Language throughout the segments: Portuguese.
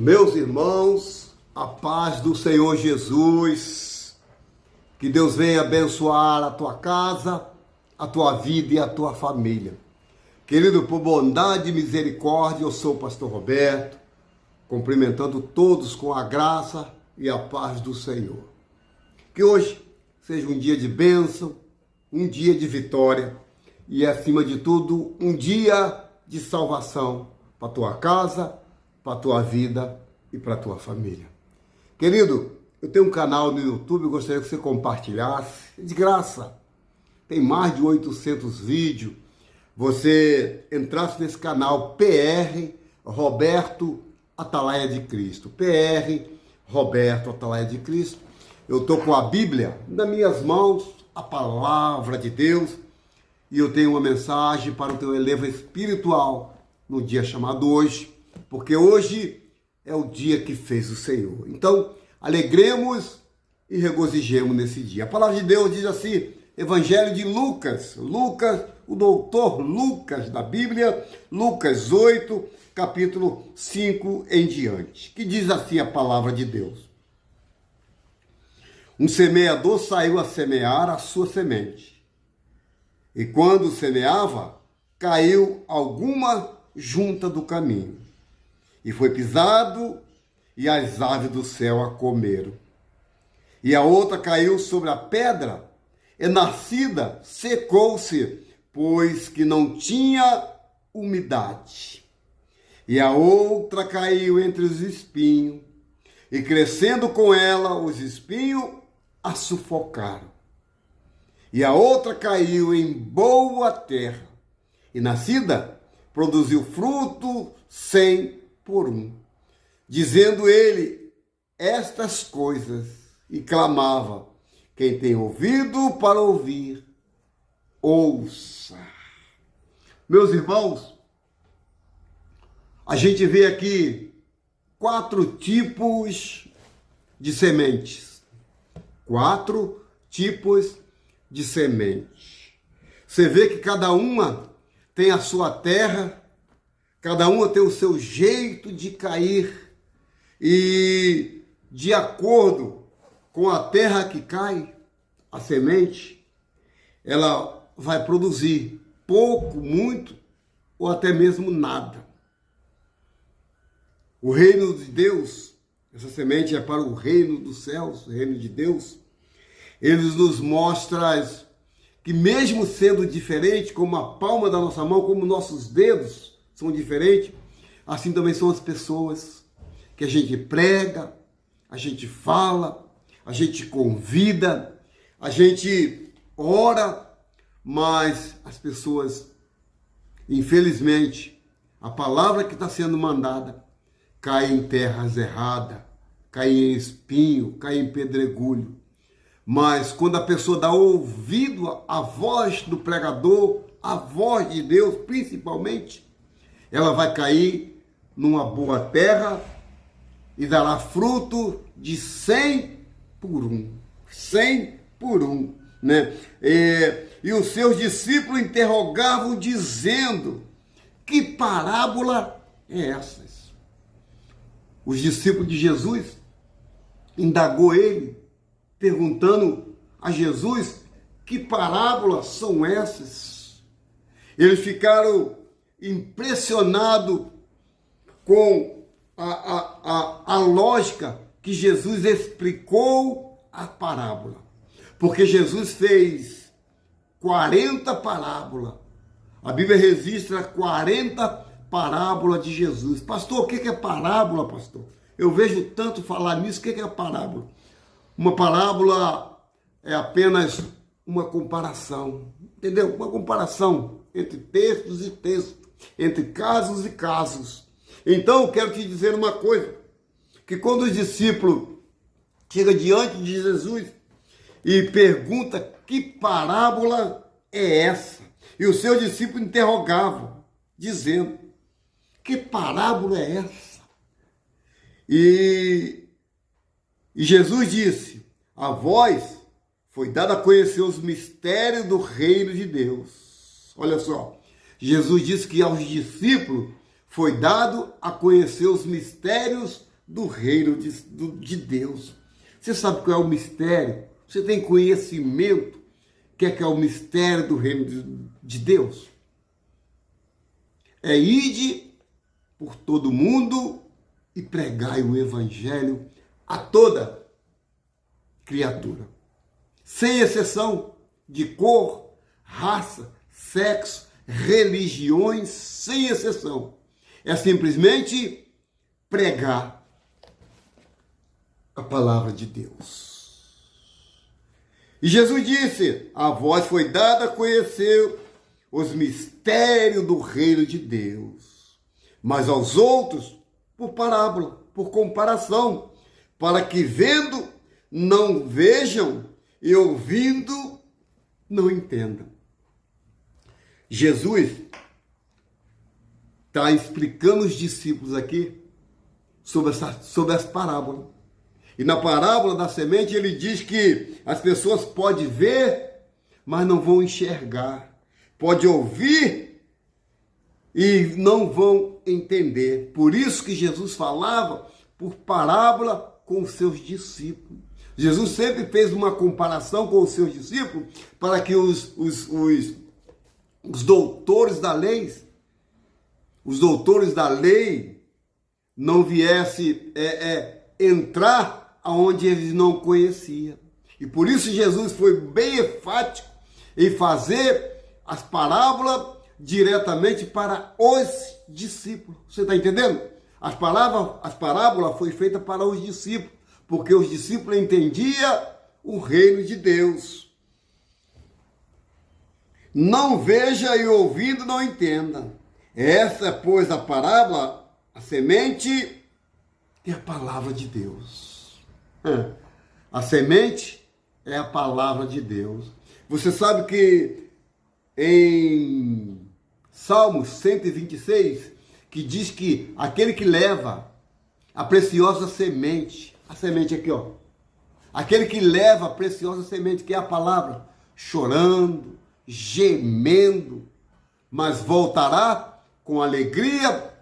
Meus irmãos, a paz do Senhor Jesus, que Deus venha abençoar a tua casa, a tua vida e a tua família. Querido, por bondade e misericórdia, eu sou o pastor Roberto, cumprimentando todos com a graça e a paz do Senhor. Que hoje seja um dia de bênção, um dia de vitória e, acima de tudo, um dia de salvação para a tua casa, para a tua vida e para a tua família. Querido, eu tenho um canal no YouTube, eu gostaria que você compartilhasse, é de graça. Tem mais de 800 vídeos. Você entrasse nesse canal PR Roberto Atalaia de Cristo. PR Roberto Atalaia de Cristo. Eu estou com a Bíblia nas minhas mãos, a palavra de Deus, e eu tenho uma mensagem para o teu elevo espiritual no dia chamado hoje, porque hoje é o dia que fez o Senhor. Então, alegremos e regozijemos nesse dia. A palavra de Deus diz assim, Evangelho de Lucas, o doutor Lucas da Bíblia, Lucas 8, capítulo 5 em diante, que diz assim a palavra de Deus. Um semeador saiu a semear a sua semente, e quando semeava, caiu alguma junta do caminho, e foi pisado, e as aves do céu a comeram. E a outra caiu sobre a pedra, e nascida secou-se, pois que não tinha umidade. E a outra caiu entre os espinhos, e crescendo com ela, os espinhos a sufocaram. E a outra caiu em boa terra, e nascida, produziu fruto 100 por 1. Dizendo ele estas coisas, e clamava, quem tem ouvido para ouvir, ouça. Meus irmãos, a gente vê aqui 4 tipos de sementes. 4 tipos de semente. Você vê que cada uma tem a sua terra, cada uma tem o seu jeito de cair, e de acordo com a terra que cai, a semente, ela vai produzir pouco, muito, ou até mesmo nada. O reino de Deus, essa semente é para o reino dos céus, o reino de Deus. Ele nos mostra que mesmo sendo diferente, como a palma da nossa mão, como nossos dedos são diferentes, assim também são as pessoas que a gente prega, a gente fala, a gente convida, a gente ora, mas as pessoas, infelizmente, a palavra que está sendo mandada cai em terras erradas, cai em espinho, cai em pedregulho. Mas quando a pessoa dá ouvido à voz do pregador, à voz de Deus principalmente, ela vai cair numa boa terra e dará fruto de 100 por 1. 100 por 1, né? E os seus discípulos interrogavam dizendo, que parábola é essa? Os discípulos de Jesus indagou ele, perguntando a Jesus, que parábolas são essas? Eles ficaram impressionados com a lógica que Jesus explicou a parábola. Porque Jesus fez 40 parábolas. A Bíblia registra 40 parábolas de Jesus. Pastor, o que é parábola, pastor? Eu vejo tanto falar nisso, o que é parábola? Uma parábola é apenas uma comparação, entendeu? Uma comparação entre textos e textos, entre casos e casos. Então, eu quero te dizer uma coisa, que quando os discípulos chegam diante de Jesus e perguntam que parábola é essa, e os seus discípulos interrogavam, dizendo, que parábola é essa? E Jesus disse, a vós foi dado a conhecer os mistérios do reino de Deus. Olha só, Jesus disse que aos discípulos foi dado a conhecer os mistérios do reino de Deus. Você sabe qual é o mistério? Você tem conhecimento que é o mistério do reino de Deus? É ide por todo mundo e pregai o evangelho a toda criatura, sem exceção de cor, raça, sexo, religiões, sem exceção. É simplesmente pregar a palavra de Deus. E Jesus disse: a vós foi dada a conhecer os mistérios do reino de Deus, mas aos outros por parábola, por comparação, para que vendo não vejam e ouvindo não entendam. Jesus está explicando os discípulos aqui sobre as parábolas. E na parábola da semente ele diz que as pessoas podem ver, mas não vão enxergar. Pode ouvir e não vão entender. Por isso que Jesus falava por parábola com os seus discípulos. Jesus sempre fez uma comparação com os seus discípulos para que os doutores da lei não viessem entrar aonde eles não conheciam. E por isso Jesus foi bem enfático em fazer as parábolas diretamente para os discípulos. Você está entendendo? As parábolas foi feita para os discípulos, porque os discípulos entendiam o reino de Deus. Não veja e ouvindo não entenda. Essa, pois, a parábola, a semente, é a palavra de Deus. A semente é a palavra de Deus. Você sabe que em Salmos 126, que diz que aquele que leva a preciosa semente, a semente aqui, ó, aquele que leva a preciosa semente, que é a palavra, chorando, gemendo, mas voltará com alegria,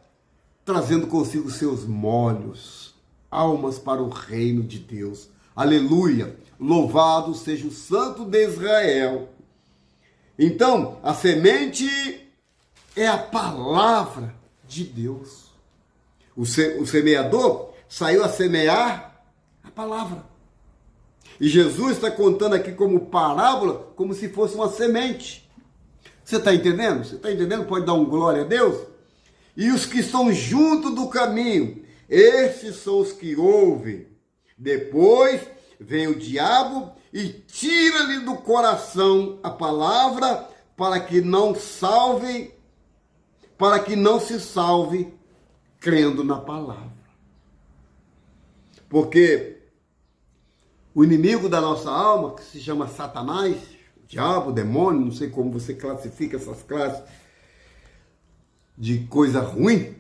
trazendo consigo seus molhos, almas para o reino de Deus. Aleluia! Louvado seja o Santo de Israel. Então, a semente é a palavra de Deus. O semeador saiu a semear a palavra. E Jesus está contando aqui como parábola, como se fosse uma semente. Você está entendendo? Você está entendendo? Pode dar um glória a Deus? E os que estão junto do caminho, esses são os que ouvem. Depois vem o diabo e tira-lhe do coração a palavra para que não se salve crendo na palavra. Porque o inimigo da nossa alma, que se chama Satanás, o diabo, o demônio, não sei como você classifica essas classes de coisa ruim,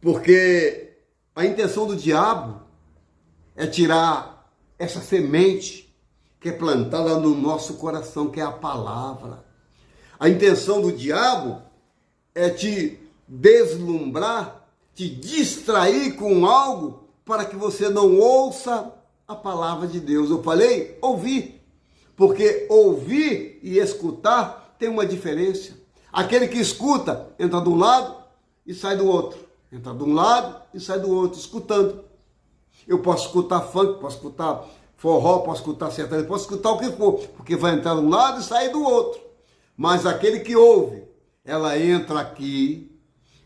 porque a intenção do diabo é tirar essa semente que é plantada no nosso coração, que é a palavra. A intenção do diabo é te deslumbrar, te distrair com algo para que você não ouça a palavra de Deus. Eu falei ouvir, porque ouvir e escutar tem uma diferença. Aquele que escuta entra de um lado e sai do outro. Entra de um lado e sai do outro, escutando. Eu posso escutar funk, posso escutar forró, posso escutar sertanejo, posso escutar o que for, porque vai entrar de um lado e sair do outro. Mas aquele que ouve, ela entra aqui,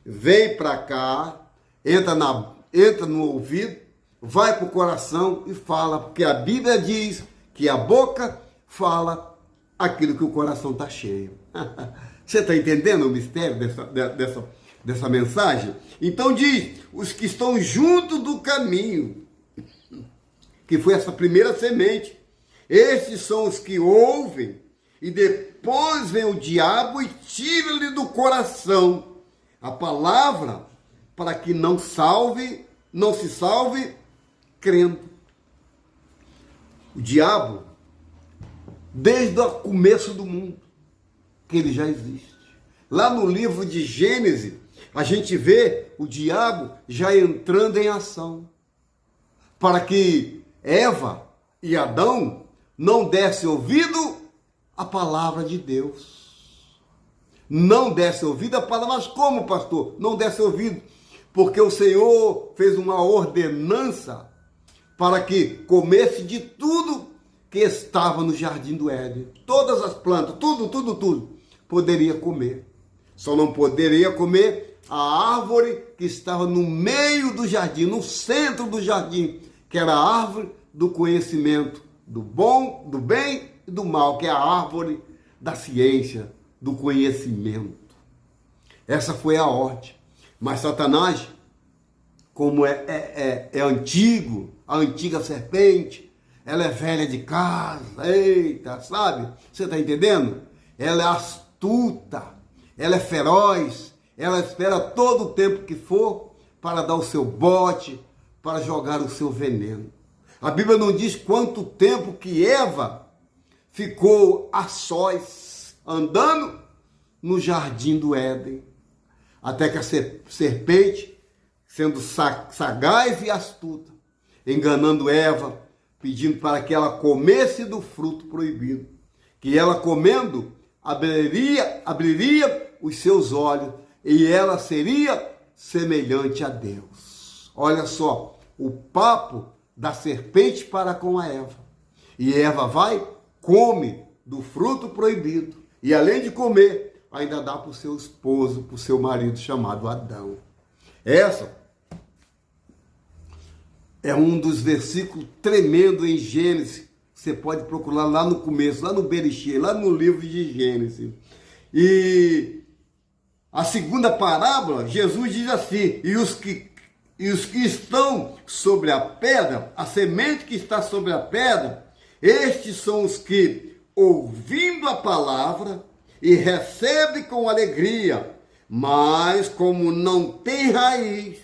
vem para cá, entra no ouvido, vai para o coração e fala, porque a Bíblia diz que a boca fala aquilo que o coração está cheio. Você está entendendo o mistério dessa mensagem? Então diz, os que estão junto do caminho, que foi essa primeira semente, esses são os que ouvem, e depois vem o diabo e tira-lhe do coração a palavra, para que não se salve crendo. O diabo, desde o começo do mundo, que ele já existe. Lá no livro de Gênesis, a gente vê o diabo já entrando em ação, para que Eva e Adão não dessem ouvido à palavra de Deus. Não dessem ouvido à palavra. Mas como, pastor? Não dessem ouvido, porque o Senhor fez uma ordenança para que comesse de tudo que estava no jardim do Éden. Todas as plantas, tudo, poderia comer. Só não poderia comer a árvore que estava no meio do jardim, no centro do jardim, que era a árvore do conhecimento do bom, do bem e do mal, que é a árvore da ciência, do conhecimento. Essa foi a ordem. Mas Satanás, como é antigo, a antiga serpente, ela é velha de casa, eita, sabe? Você está entendendo? Ela é astuta, ela é feroz, ela espera todo o tempo que for para dar o seu bote, para jogar o seu veneno. A Bíblia não diz quanto tempo que Eva ficou a sós, andando no jardim do Éden, até que a serpente, sendo sagaz e astuta, enganando Eva, pedindo para que ela comesse do fruto proibido, que ela comendo abriria os seus olhos e ela seria semelhante a Deus. Olha só, o papo da serpente para com a Eva. E Eva vai, come do fruto proibido e além de comer, ainda dá para o seu esposo, para o seu marido chamado Adão. Essa é um dos versículos tremendos em Gênesis. Você pode procurar lá no começo, lá no Bereshit, lá no livro de Gênesis. E a segunda parábola, Jesus diz assim: e os que estão sobre a pedra, a semente que está sobre a pedra, estes são os que, ouvindo a palavra, e recebem com alegria, mas como não tem raiz,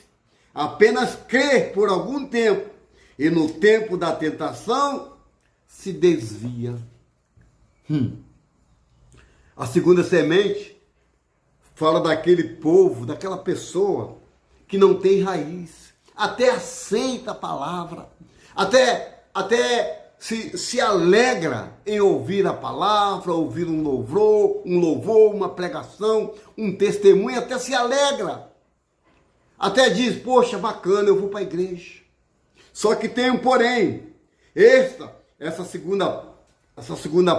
apenas crê por algum tempo, e no tempo da tentação se desvia. A segunda semente fala daquele povo, daquela pessoa que não tem raiz, até aceita a palavra, até se alegra em ouvir a palavra, ouvir um louvor, uma pregação, um testemunho, até se alegra. Até diz, poxa, bacana, eu vou para a igreja. Só que tem um porém. Essa segunda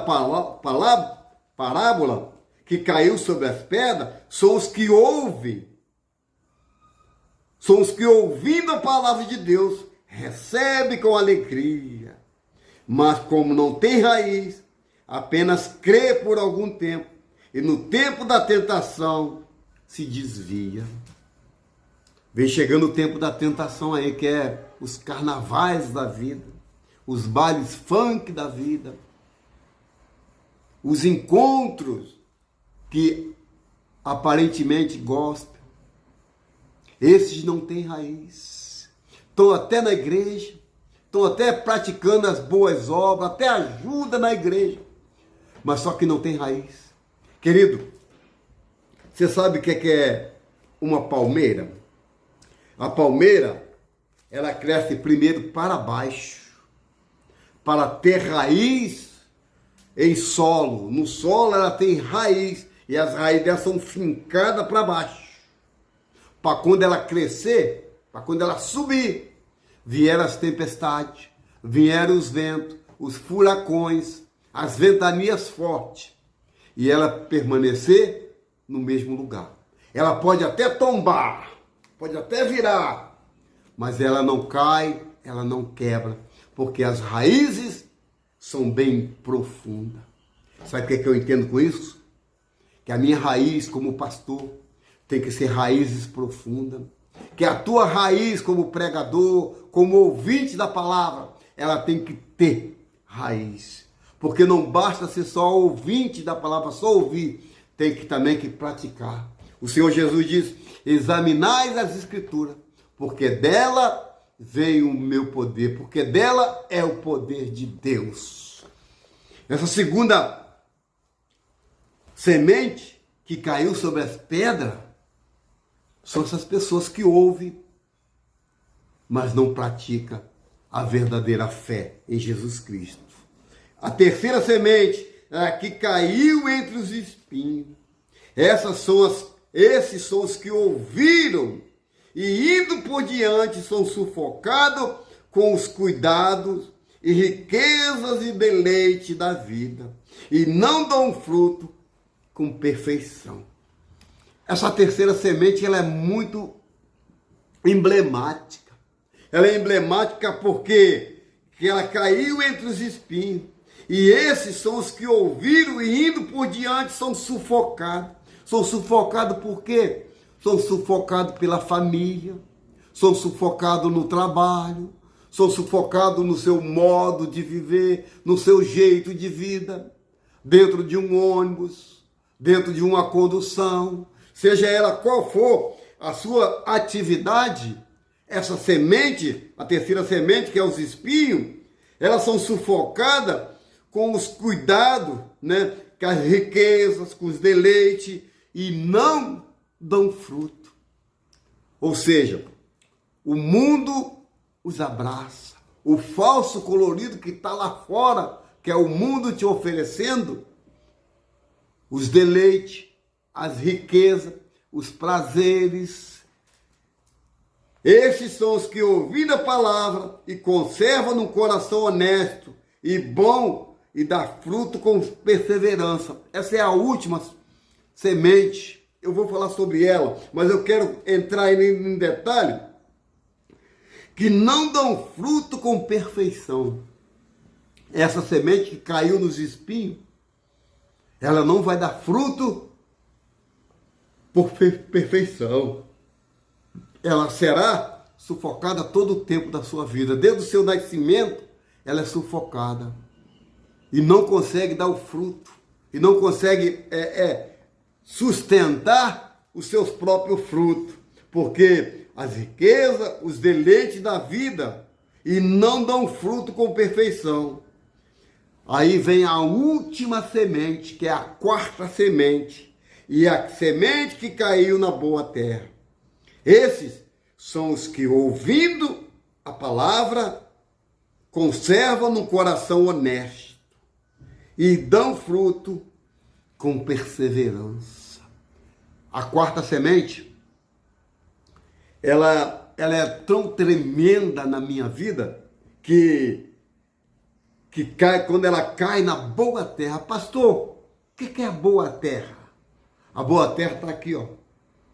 parábola que caiu sobre as pedras, são os que ouvem. São os que, ouvindo a palavra de Deus, recebem com alegria. Mas como não tem raiz, apenas crê por algum tempo. E no tempo da tentação, se desvia. Vem chegando o tempo da tentação aí, que é os carnavais da vida, os bailes funk da vida, os encontros que aparentemente gostam. Esses não têm raiz. Estão até na igreja, estão até praticando as boas obras, até ajuda na igreja, mas só que não tem raiz. Querido, você sabe o que é uma palmeira? A palmeira, ela cresce primeiro para baixo, para ter raiz em solo. No solo ela tem raiz, e as raízes dela são fincadas para baixo. Para quando ela crescer, para quando ela subir, vieram as tempestades, vieram os ventos, os furacões, as ventanias fortes, e ela permanecer no mesmo lugar. Ela pode até tombar, pode até virar, mas ela não cai, ela não quebra, porque as raízes são bem profundas. Sabe o que eu entendo com isso? Que a minha raiz como pastor tem que ser raízes profundas. Que a tua raiz como pregador, como ouvinte da palavra, ela tem que ter raiz. Porque não basta ser só ouvinte da palavra, só ouvir, tem que também que praticar. O Senhor Jesus diz, examinai as escrituras, porque dela veio o meu poder, porque dela é o poder de Deus. Essa segunda semente que caiu sobre as pedras são essas pessoas que ouvem, mas não praticam a verdadeira fé em Jesus Cristo. A terceira semente é a que caiu entre os espinhos. Esses são os que ouviram e indo por diante são sufocados com os cuidados e riquezas e deleite da vida e não dão fruto com perfeição. Essa terceira semente ela é muito emblemática. Ela é emblemática porque ela caiu entre os espinhos. E esses são os que ouviram e indo por diante são sufocados. São sufocados por quê? São sufocados pela família, são sufocados no trabalho, são sufocados no seu modo de viver, no seu jeito de vida, dentro de um ônibus, dentro de uma condução, seja ela qual for a sua atividade, essa semente, a terceira semente, que é os espinhos, elas são sufocadas com os cuidados, né, com as riquezas, com os deleites, e não dão fruto. Ou seja, o mundo os abraça. O falso colorido que está lá fora, que é o mundo te oferecendo, os deleites, as riquezas, os prazeres. Esses são os que ouvindo a palavra e conservam no coração honesto e bom e dá fruto com perseverança. Essa é a última semente. Eu vou falar sobre ela, mas eu quero entrar em detalhe que não dão fruto com perfeição. Essa semente que caiu nos espinhos, ela não vai dar fruto por perfeição. Ela será sufocada todo o tempo da sua vida. Desde o seu nascimento, ela é sufocada. E não consegue dar o fruto. E não consegue sustentar os seus próprios frutos. Porque as riquezas, os deleites da vida, e não dão fruto com perfeição. Aí vem a última semente, que é a quarta semente. E a semente que caiu na boa terra. Esses são os que, ouvindo a palavra, conservam no coração honesto e dão fruto com perseverança. A quarta semente, ela é tão tremenda na minha vida que quando ela cai na boa terra. Pastor, o que é a boa terra? A boa terra está aqui, ó.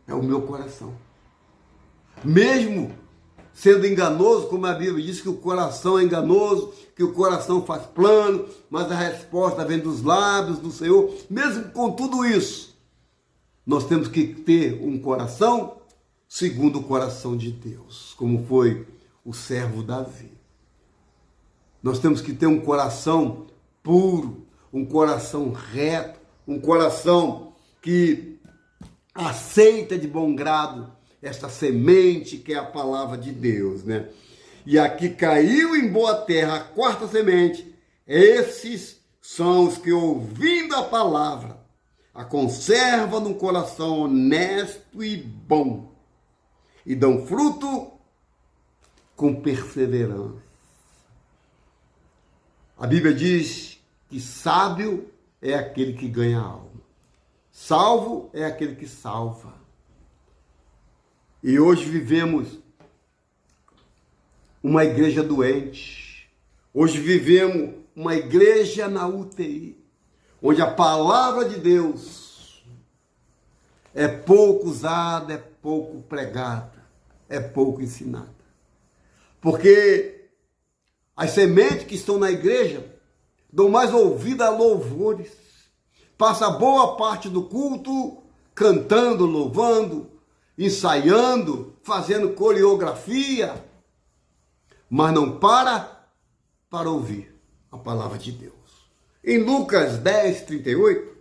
É o meu coração. Mesmo sendo enganoso, como a Bíblia diz que o coração é enganoso, que o coração faz plano, mas a resposta vem dos lábios do Senhor. Mesmo com tudo isso, nós temos que ter um coração segundo o coração de Deus, como foi o servo Davi. Nós temos que ter um coração puro, um coração reto, um coração que aceita de bom grado esta semente que é a palavra de Deus, né? E aqui caiu em boa terra a quarta semente. Esses são os que, ouvindo a palavra, a conservam no coração honesto e bom e dão fruto com perseverança. A Bíblia diz que sábio é aquele que ganha a alma. Salvo é aquele que salva. E hoje vivemos uma igreja doente. Hoje vivemos uma igreja na UTI, onde a palavra de Deus é pouco usada, é pouco pregada, é pouco ensinada. Porque as sementes que estão na igreja dão mais ouvido a louvores. Passa boa parte do culto cantando, louvando, ensaiando, fazendo coreografia, mas não para ouvir a palavra de Deus. Em Lucas 10, 38,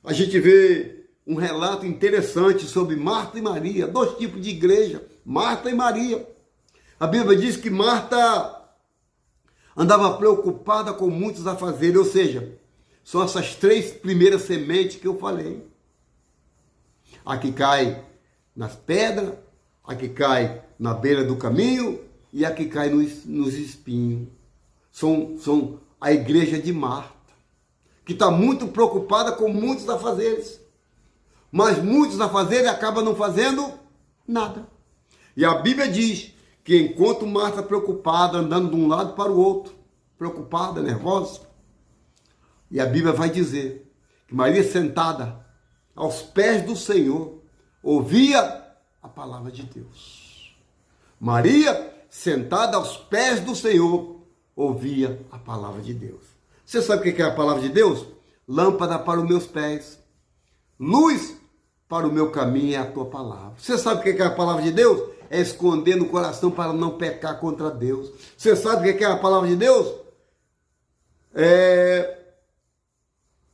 a gente vê um relato interessante sobre Marta e Maria, dois tipos de igreja, Marta e Maria. A Bíblia diz que Marta andava preocupada com muitos afazeres, ou seja, são essas três primeiras sementes que eu falei. A que cai nas pedras, a que cai na beira do caminho e a que cai nos espinhos. São a igreja de Marta, que está muito preocupada com muitos afazeres. Mas muitos afazeres acabam não fazendo nada. E a Bíblia diz que enquanto Marta preocupada, andando de um lado para o outro, preocupada, nervosa, e a Bíblia vai dizer que Maria, sentada aos pés do Senhor, ouvia a palavra de Deus. Maria, sentada aos pés do Senhor, ouvia a palavra de Deus. Você sabe o que é a palavra de Deus? Lâmpada para os meus pés, luz para o meu caminho é a tua palavra. Você sabe o que é a palavra de Deus? É esconder no coração para não pecar contra Deus. Você sabe o que é a palavra de Deus?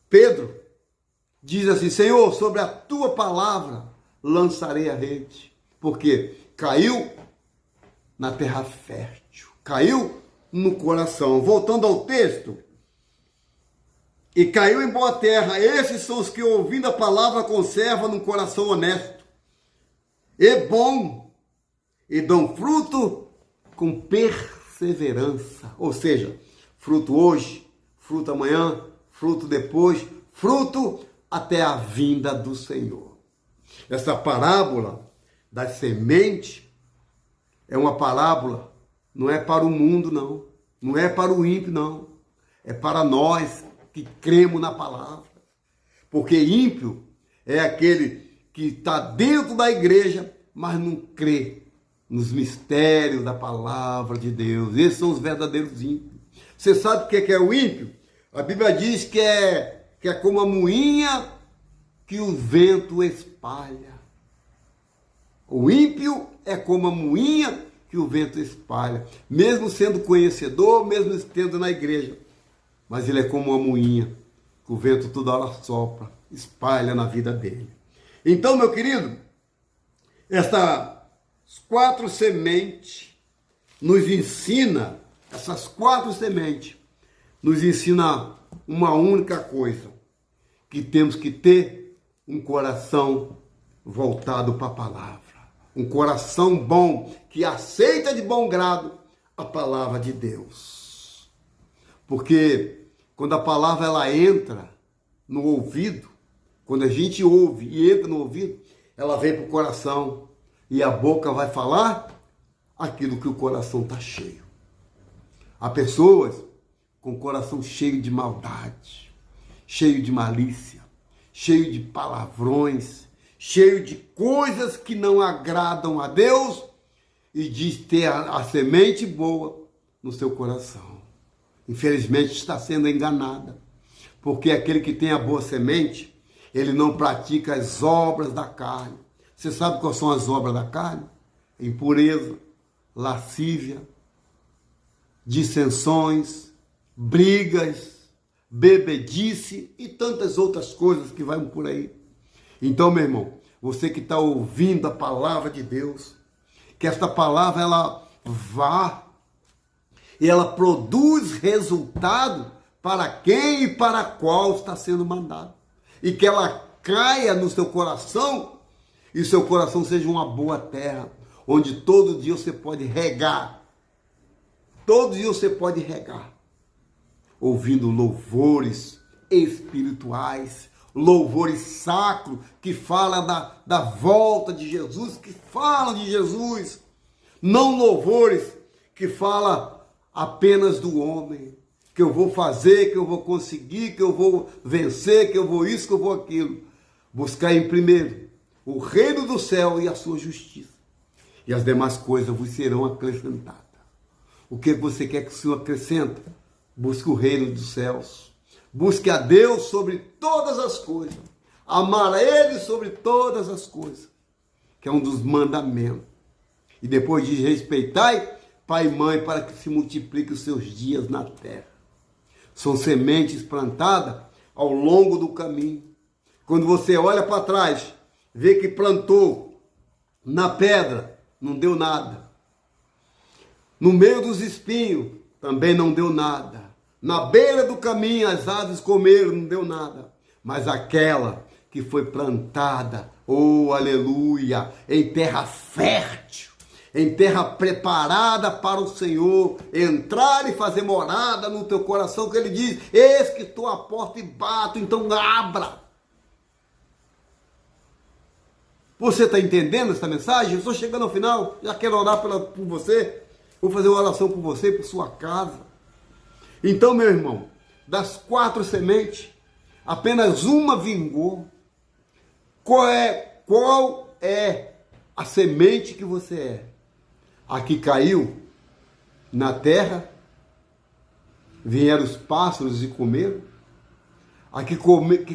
Pedro diz assim: Senhor, sobre a tua palavra lançarei a rede. Porque caiu na terra fértil, caiu no coração. Voltando ao texto, e caiu em boa terra. Esses são os que, ouvindo a palavra, conservam no coração honesto e bom, e dão fruto com perseverança. Ou seja, fruto hoje, fruto amanhã, fruto depois, fruto até a vinda do Senhor. Essa parábola da semente é uma parábola, não é para o mundo, não. Não é para o ímpio, não. É para nós que cremos na palavra. Porque ímpio é aquele que está dentro da igreja, mas não crê nos mistérios da palavra de Deus. Esses são os verdadeiros ímpios. Você sabe o que é o ímpio? A Bíblia diz que é como a moinha que o vento espalha. O ímpio é como a moinha que o vento espalha. Mesmo sendo conhecedor, mesmo estando na igreja. Mas ele é como uma moinha que o vento toda hora sopra, espalha na vida dele. Então, meu querido, essas 4 sementes nos ensina, essas 4 sementes nos ensina uma única coisa, que temos que ter um coração voltado para a palavra, um coração bom, que aceita de bom grado a palavra de Deus. Porque quando a palavra ela entra no ouvido, quando a gente ouve e entra no ouvido, ela vem para o coração e a boca vai falar aquilo que o coração está cheio. Há pessoas com o coração cheio de maldade, cheio de malícia, cheio de palavrões, cheio de coisas que não agradam a Deus e diz ter a semente boa no seu coração. Infelizmente está sendo enganada, porque aquele que tem a boa semente, ele não pratica as obras da carne. Você sabe quais são as obras da carne? Impureza, lascívia, dissensões, brigas, bebedice e tantas outras coisas que vão por aí. Então, meu irmão, você que está ouvindo a palavra de Deus, que esta palavra ela vá e ela produz resultado para quem e para qual está sendo mandado. E que ela caia no seu coração e seu coração seja uma boa terra, onde todo dia você pode regar. Todo dia você pode regar, ouvindo louvores espirituais, louvores sacros, que falam da volta de Jesus, que falam de Jesus. Não louvores que falam apenas do homem, que eu vou fazer, que eu vou conseguir, que eu vou vencer, que eu vou isso, que eu vou aquilo. Buscar em primeiro o reino do céu e a sua justiça, e as demais coisas vos serão acrescentadas. O que você quer que o Senhor acrescente? Busque o reino dos céus. Busque a Deus sobre todas as coisas. Amar a Ele sobre todas as coisas, que é um dos mandamentos. E depois diz: respeitai pai e mãe, para que se multipliquem os seus dias na terra. São sementes plantadas ao longo do caminho. Quando você olha para trás, vê que plantou na pedra, não deu nada. No meio dos espinhos, também não deu nada. Na beira do caminho, as aves comeram, não deu nada. Mas aquela que foi plantada, oh aleluia, em terra fértil, em terra preparada para o Senhor entrar e fazer morada no teu coração, que ele diz, eis que estou à porta e bato, então abra. Você está entendendo essa mensagem? Eu estou chegando ao final, já quero orar por você, vou fazer uma oração por você, por sua casa. Então, meu irmão, das 4 sementes, apenas uma vingou. Qual é a semente que você é? A que caiu na terra, vieram os pássaros e comeram. A que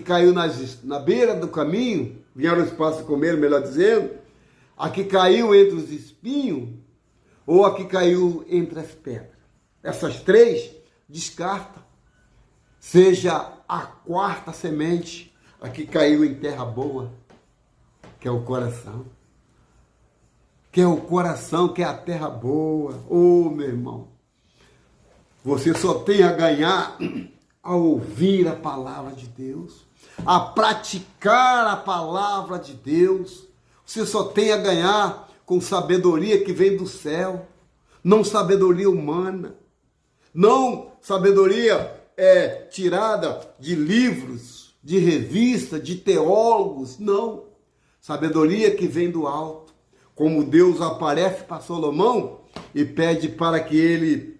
caiu na beira do caminho, vieram os pássaros e comeram, melhor dizendo. A que caiu entre os espinhos, ou a que caiu entre as pedras. Essas 3, descarta. Seja a 4ª semente, a que caiu em terra boa, que é o coração. Que é o coração, que é a terra boa. Oh, meu irmão, você só tem a ganhar a ouvir a palavra de Deus, a praticar a palavra de Deus. Você só tem a ganhar com sabedoria que vem do céu, não sabedoria humana, não sabedoria tirada de livros, de revistas, de teólogos, não. Sabedoria que vem do alto, como Deus aparece para Salomão e pede para que ele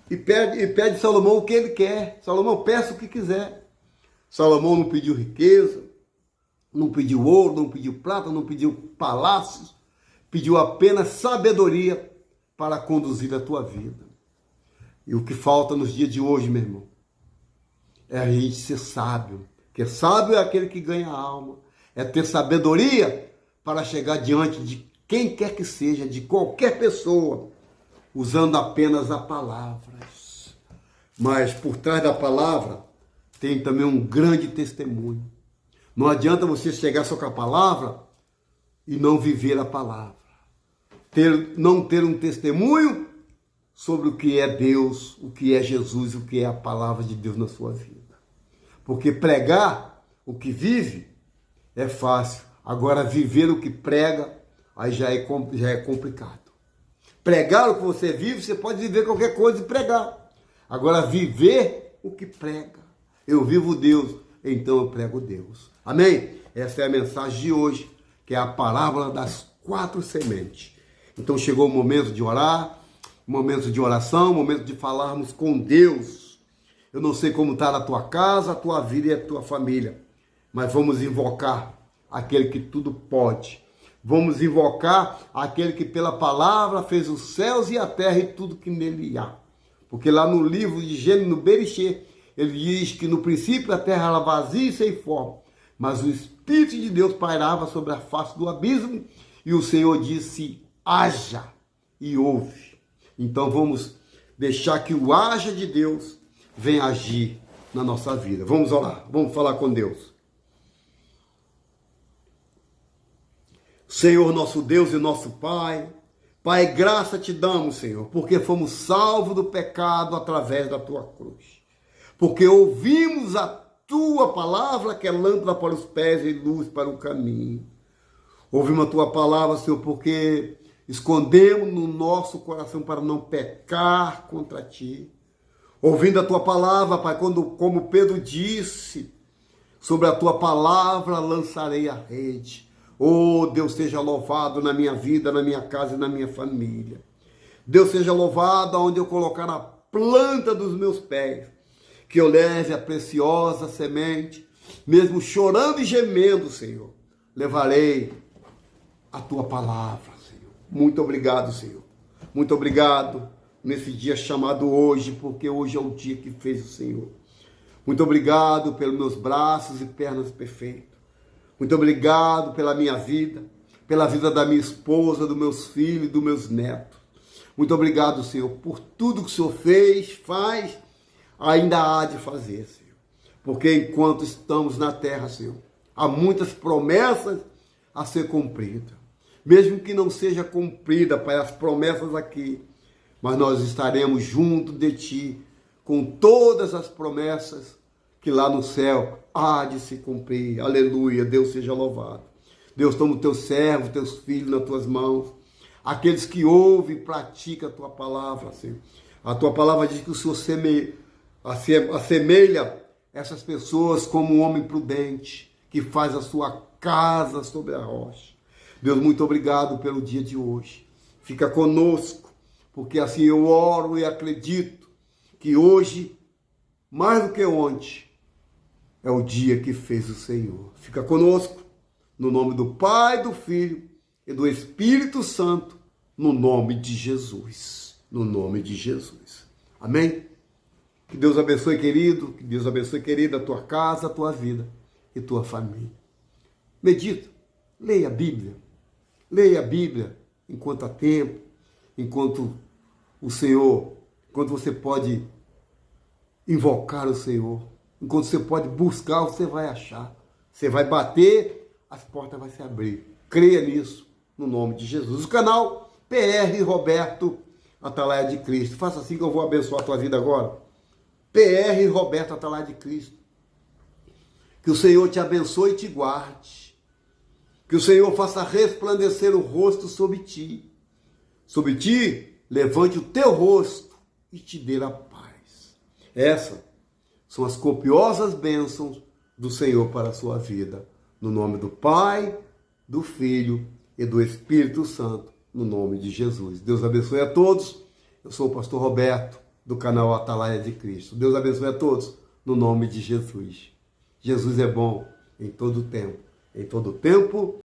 pede a Salomão o que ele quer. Salomão, peça o que quiser. Salomão não pediu riqueza, não pediu ouro, não pediu prata, não pediu palácios, pediu apenas sabedoria para conduzir a tua vida. E o que falta nos dias de hoje, meu irmão, é a gente ser sábio. Porque sábio é aquele que ganha a alma. É ter sabedoria para chegar diante de quem quer que seja, de qualquer pessoa, usando apenas a palavra. Mas por trás da palavra tem também um grande testemunho. Não adianta você chegar só com a palavra e não viver a palavra. Não ter um testemunho sobre o que é Deus, o que é Jesus, o que é a palavra de Deus na sua vida. Porque pregar o que vive é fácil. Agora viver o que prega, aí já é complicado. Pregar o que você vive, você pode viver qualquer coisa e pregar. Agora viver o que prega. Eu vivo Deus, então eu prego Deus. Amém? Essa é a mensagem de hoje, que é a parábola das 4 sementes. Então chegou o momento de orar, momento de oração, momento de falarmos com Deus. Eu não sei como está a tua casa, a tua vida e a tua família, mas vamos invocar aquele que tudo pode. Vamos invocar aquele que pela palavra fez os céus e a terra e tudo que nele há. Porque lá no livro de Gênesis, no Bereshê, ele diz que no princípio a terra era vazia e sem forma, mas o Espírito de Deus pairava sobre a face do abismo e o Senhor disse, haja, e houve. Então vamos deixar que o haja de Deus venha agir na nossa vida. Vamos orar, vamos falar com Deus. Senhor, nosso Deus e nosso Pai, Pai, graça te damos, Senhor, porque fomos salvos do pecado através da tua cruz. Porque ouvimos a tua palavra, que é lâmpada para os pés e luz para o caminho. Ouvimos a tua palavra, Senhor, porque escondemos no nosso coração para não pecar contra ti. Ouvindo a tua palavra, Pai, como Pedro disse, sobre a tua palavra lançarei a rede. Oh, Deus seja louvado na minha vida, na minha casa e na minha família. Deus seja louvado aonde eu colocar a planta dos meus pés. Que eu leve a preciosa semente, mesmo chorando e gemendo, Senhor. Levarei a tua palavra, Senhor. Muito obrigado, Senhor. Muito obrigado nesse dia chamado hoje, porque hoje é o dia que fez o Senhor. Muito obrigado pelos meus braços e pernas perfeitos. Muito obrigado pela minha vida, pela vida da minha esposa, dos meus filhos, dos meus netos. Muito obrigado, Senhor, por tudo que o Senhor fez, faz, ainda há de fazer, Senhor. Porque enquanto estamos na terra, Senhor, há muitas promessas a ser cumpridas. Mesmo que não seja cumprida, Pai, as promessas aqui, mas nós estaremos junto de Ti com todas as promessas que lá no céu há de se cumprir. Aleluia, Deus seja louvado. Deus, toma o teu servo, teus filhos nas tuas mãos, aqueles que ouvem e praticam a tua palavra, Senhor. A tua palavra diz que o Senhor assemelha essas pessoas como um homem prudente, que faz a sua casa sobre a rocha. Deus, muito obrigado pelo dia de hoje. Fica conosco, porque assim eu oro e acredito que hoje, mais do que ontem, é o dia que fez o Senhor. Fica conosco, no nome do Pai, do Filho e do Espírito Santo, no nome de Jesus. No nome de Jesus. Amém? Que Deus abençoe, querido. Que Deus abençoe, querida, a tua casa, a tua vida e tua família. Medita, leia a Bíblia. Leia a Bíblia enquanto há tempo, enquanto o Senhor, enquanto você pode invocar o Senhor, enquanto você pode buscar, você vai achar. Você vai bater, as portas vão se abrir. Creia nisso, no nome de Jesus. O canal PR Roberto Atalaia de Cristo. Faça assim que eu vou abençoar a tua vida agora. PR Roberto Atalaia de Cristo. Que o Senhor te abençoe e te guarde. Que o Senhor faça resplandecer o rosto sobre ti. Sobre ti, levante o teu rosto e te dê a paz. Essas são as copiosas bênçãos do Senhor para a sua vida. No nome do Pai, do Filho e do Espírito Santo. No nome de Jesus. Deus abençoe a todos. Eu sou o pastor Roberto, do canal Atalaia de Cristo. Deus abençoe a todos, no nome de Jesus. Jesus é bom em todo tempo. Em todo tempo